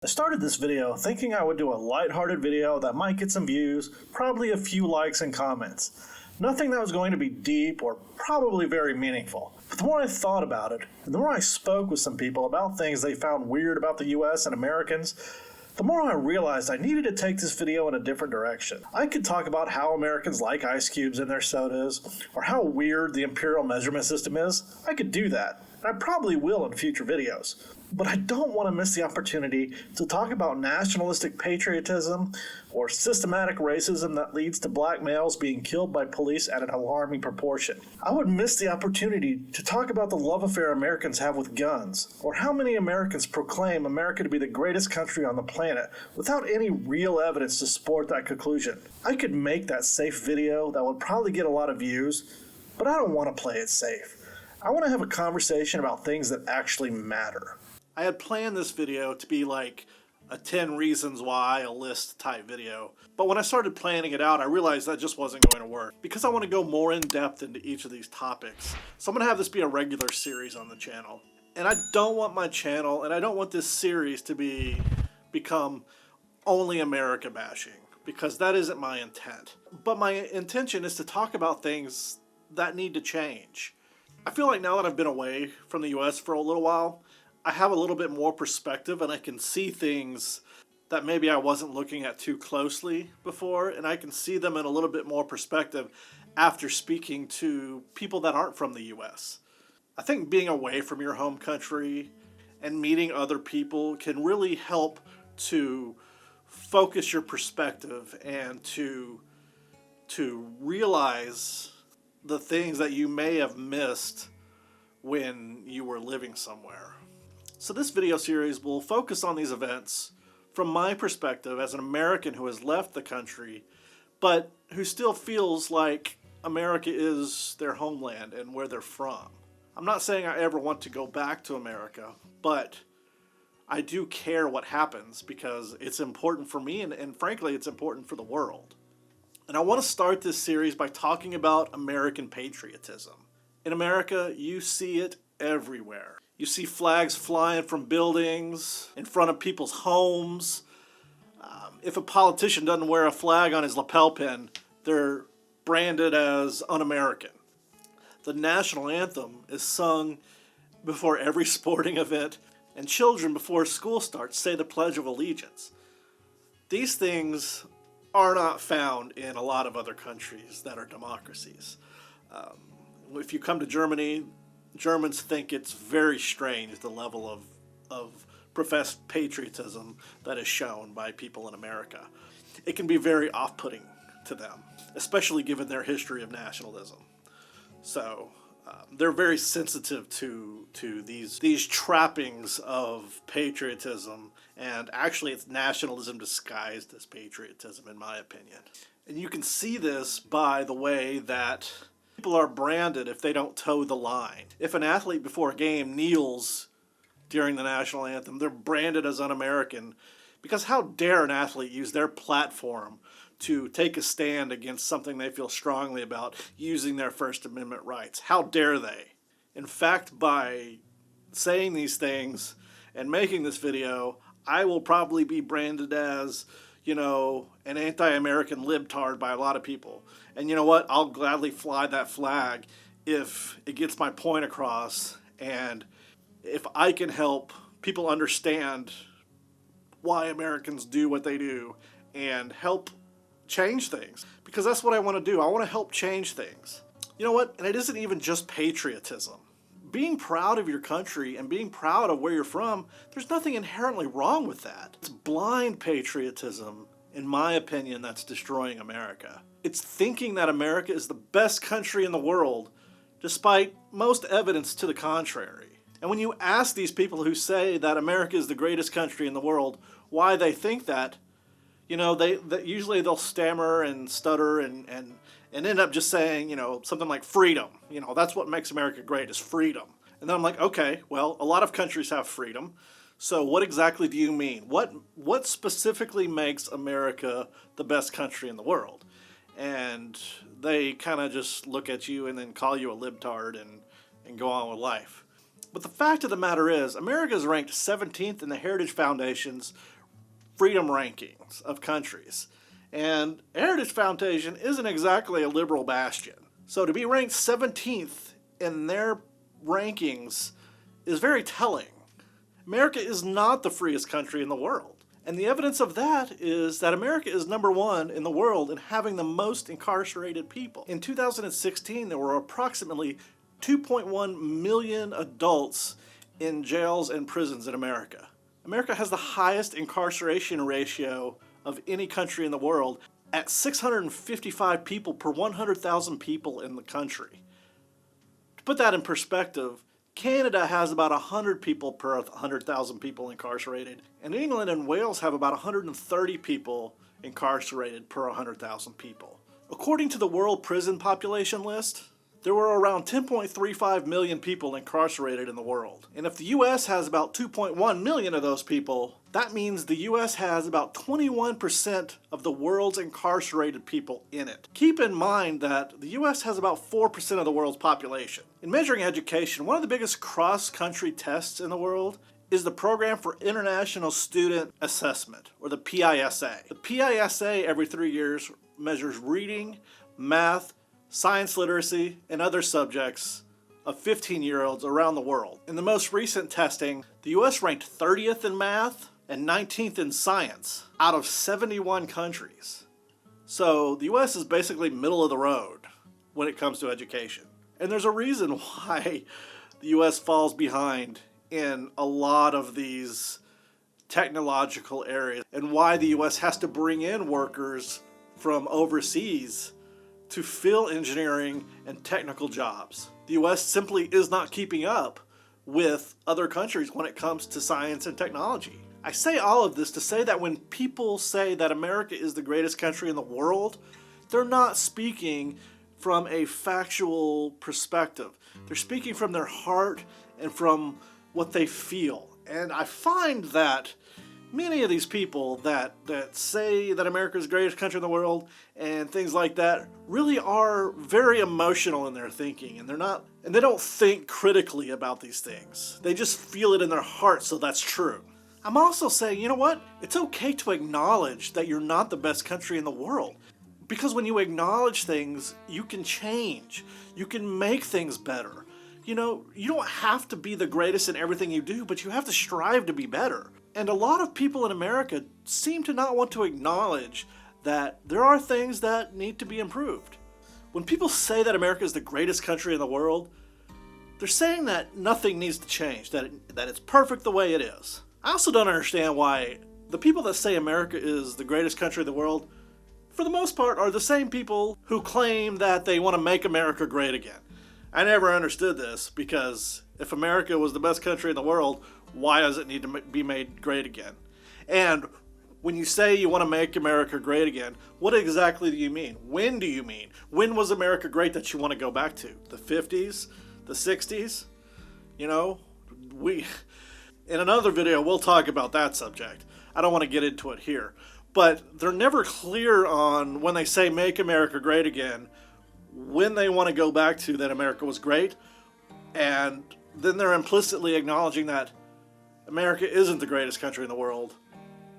I started this video thinking I would do a lighthearted video that might get some views, probably a few likes and comments. Nothing that was going to be deep or probably very meaningful. But the more I thought about it, and the more I spoke with some people about things they found weird about the US and Americans, the more I realized I needed to take this video in a different direction. I could talk about how Americans like ice cubes in their sodas, or how weird the imperial measurement system is. I could do that, and I probably will in future videos. But I don't want to miss the opportunity to talk about nationalistic patriotism or systematic racism that leads to black males being killed by police at an alarming proportion. I would miss the opportunity to talk about the love affair Americans have with guns, or how many Americans proclaim America to be the greatest country on the planet without any real evidence to support that conclusion. I could make that safe video that would probably get a lot of views, but I don't want to play it safe. I want to have a conversation about things that actually matter. I had planned this video to be like a 10 reasons why, a list type video. But when I started planning it out, I realized that just wasn't going to work. Because I want to go more in depth into each of these topics. So I'm going to have this be a regular series on the channel. And I don't want my channel, and I don't want this series to become only America bashing. Because that isn't my intent. But my intention is to talk about things that need to change. I feel like now that I've been away from the US for a little while, I have a little bit more perspective and I can see things that maybe I wasn't looking at too closely before, and I can see them in a little bit more perspective after speaking to people that aren't from the US. I think being away from your home country and meeting other people can really help to focus your perspective and to realize the things that you may have missed when you were living somewhere. So this video series will focus on these events from my perspective as an American who has left the country, but who still feels like America is their homeland and where they're from. I'm not saying I ever want to go back to America, but I do care what happens because it's important for me and frankly it's important for the world. And I want to start this series by talking about American patriotism. In America, you see it everywhere. You see flags flying from buildings, in front of people's homes. If a politician doesn't wear a flag on his lapel pin, they're branded as un-American. The national anthem is sung before every sporting event, and children before school starts say the Pledge of Allegiance. These things are not found in a lot of other countries that are democracies. If you come to Germany, Germans think it's very strange the level of professed patriotism that is shown by people in America. It can be very off-putting to them, especially given their history of nationalism. So they're very sensitive to these trappings of patriotism, and actually it's nationalism disguised as patriotism in my opinion. And you can see this by the way that people are branded if they don't toe the line. If an athlete before a game kneels during the national anthem, they're branded as un-American, because how dare an athlete use their platform to take a stand against something they feel strongly about using their First Amendment rights? How dare they? In fact, by saying these things and making this video, I will probably be branded as, you know, an anti-American libtard by a lot of people. And you know what? I'll gladly fly that flag if it gets my point across and if I can help people understand why Americans do what they do and help change things. Because that's what I want to do. I want to help change things. You know what? And it isn't even just patriotism. Being proud of your country and being proud of where you're from, there's nothing inherently wrong with that. It's blind patriotism, in my opinion, that's destroying America. It's thinking that America is the best country in the world, despite most evidence to the contrary. And when you ask these people who say that America is the greatest country in the world why they think that, you know, usually they'll stammer and stutter and end up just saying, you know, something like freedom. You know, that's what makes America great, is freedom. And then I'm like, okay, well, a lot of countries have freedom. So what exactly do you mean? What specifically makes America the best country in the world? And they kind of just look at you and then call you a libtard and go on with life. But the fact of the matter is, America is ranked 17th in the Heritage Foundation's freedom rankings of countries. And Heritage Foundation isn't exactly a liberal bastion. So to be ranked 17th in their rankings is very telling. America is not the freest country in the world. And the evidence of that is that America is number one in the world in having the most incarcerated people. In 2016, there were approximately 2.1 million adults in jails and prisons in America. America has the highest incarceration ratio of any country in the world at 655 people per 100,000 people in the country. To put that in perspective, Canada has about 100 people per 100,000 people incarcerated, and England and Wales have about 130 people incarcerated per 100,000 people. According to the World Prison Population List, there were around 10.35 million people incarcerated in the world. And if the U.S. has about 2.1 million of those people, that means the U.S. has about 21% of the world's incarcerated people in it. Keep in mind that the U.S. has about 4% of the world's population. In measuring education, one of the biggest cross-country tests in the world is the Program for International Student Assessment, or the PISA. The PISA every 3 years measures reading, math, science literacy, and other subjects of 15-year-olds around the world. In the most recent testing, the U.S. ranked 30th in math and 19th in science out of 71 countries. So the U.S. is basically middle of the road when it comes to education. And there's a reason why the U.S. falls behind in a lot of these technological areas and why the U.S. has to bring in workers from overseas to fill engineering and technical jobs. The U.S. simply is not keeping up with other countries when it comes to science and technology. I say all of this to say that when people say that America is the greatest country in the world, they're not speaking from a factual perspective. They're speaking from their heart and from what they feel. And I find that many of these people that say that America is the greatest country in the world and things like that really are very emotional in their thinking, and they don't think critically about these things. They just feel it in their heart, so that's true. I'm also saying, you know what? It's okay to acknowledge that you're not the best country in the world. Because when you acknowledge things, you can change. You can make things better. You know, you don't have to be the greatest in everything you do, but you have to strive to be better. And a lot of people in America seem to not want to acknowledge that there are things that need to be improved. When people say that America is the greatest country in the world, they're saying that nothing needs to change, that it's perfect the way it is. I also don't understand why the people that say America is the greatest country in the world, for the most part, are the same people who claim that they want to make America great again. I never understood this, because if America was the best country in the world, why does it need to be made great again? And when you say you want to make America great again, what exactly do you mean? When do you mean? When was America great that you want to go back to? The 50s? The 60s? You know, in another video, we'll talk about that subject. I don't want to get into it here. But they're never clear on, when they say make America great again, when they want to go back to that America was great. And then they're implicitly acknowledging that America isn't the greatest country in the world.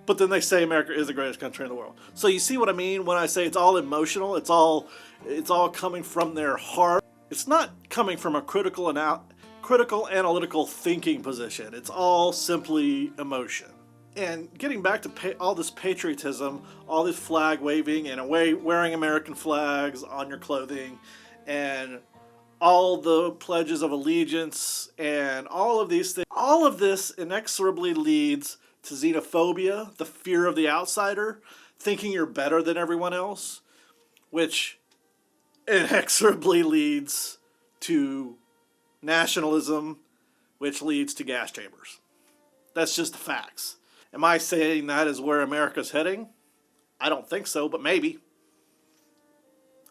But then they say America is the greatest country in the world. So you see what I mean when I say it's all emotional? It's all coming from their heart. It's not coming from a critical analytical thinking position. It's all simply emotion. And getting back to all this patriotism, all this flag waving and wearing American flags on your clothing, and all the pledges of allegiance and all of these things, all of this inexorably leads to xenophobia, the fear of the outsider, thinking you're better than everyone else, which inexorably leads to nationalism, which leads to gas chambers. That's just the facts. Am I saying that is where America's heading? I don't think so, but maybe.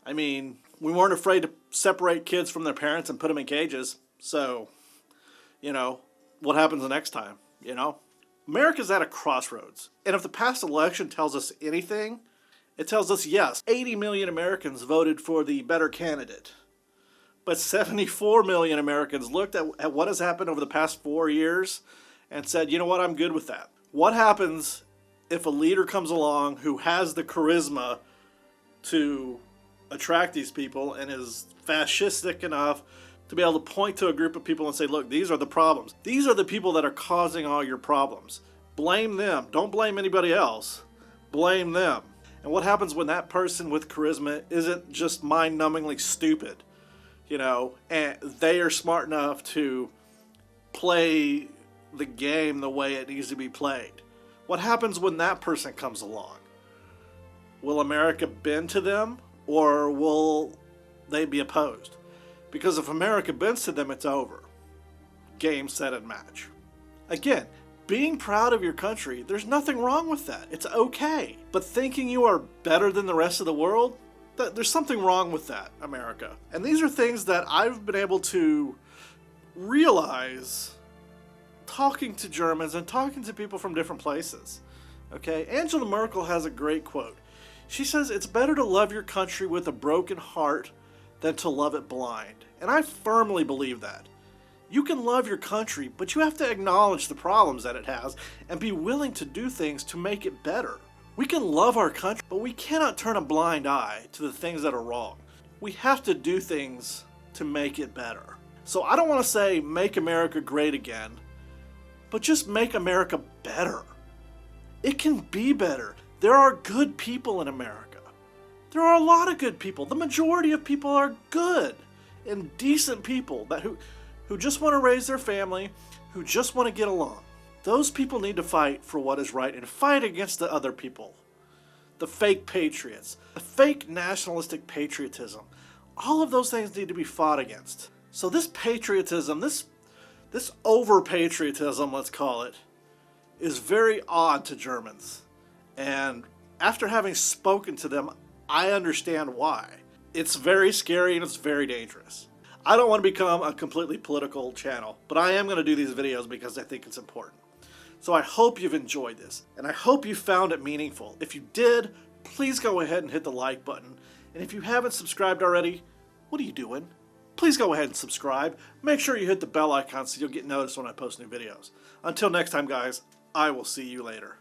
I mean, we weren't afraid to separate kids from their parents and put them in cages. So, you know, what happens the next time, you know? America's at a crossroads. And if the past election tells us anything, it tells us, yes, 80 million Americans voted for the better candidate. But 74 million Americans looked at what has happened over the past 4 years and said, you know what, I'm good with that. What happens if a leader comes along who has the charisma to attract these people and is fascistic enough to be able to point to a group of people and say, look, these are the problems. These are the people that are causing all your problems. Blame them. Don't blame anybody else. Blame them. And what happens when that person with charisma isn't just mind-numbingly stupid, you know, and they are smart enough to play the game the way it needs to be played? What happens when that person comes along? Will America bend to them, or will they be opposed? Because if America bends to them, it's over. Game, set, and match. Again, being proud of your country, there's nothing wrong with that. It's okay. But thinking you are better than the rest of the world, there's something wrong with that, America. And these are things that I've been able to realize talking to Germans and talking to people from different places. Okay, Angela Merkel has a great quote. She says, it's better to love your country with a broken heart than to love it blind. And I firmly believe that. You can love your country, but you have to acknowledge the problems that it has and be willing to do things to make it better. We can love our country, but we cannot turn a blind eye to the things that are wrong. We have to do things to make it better. So I don't want to say make America great again, but just make America better. It can be better. There are good people in America. There are a lot of good people. The majority of people are good and decent people who just want to raise their family, who just want to get along. Those people need to fight for what is right and fight against the other people. The fake patriots, the fake nationalistic patriotism. All of those things need to be fought against. So this patriotism, this over-patriotism, let's call it, is very odd to Germans. And after having spoken to them, I understand why. It's very scary and it's very dangerous. I don't want to become a completely political channel, but I am going to do these videos because I think it's important. So I hope you've enjoyed this, and I hope you found it meaningful. If you did, please go ahead and hit the like button. And if you haven't subscribed already, what are you doing? Please go ahead and subscribe. Make sure you hit the bell icon so you'll get noticed when I post new videos. Until next time, guys, I will see you later.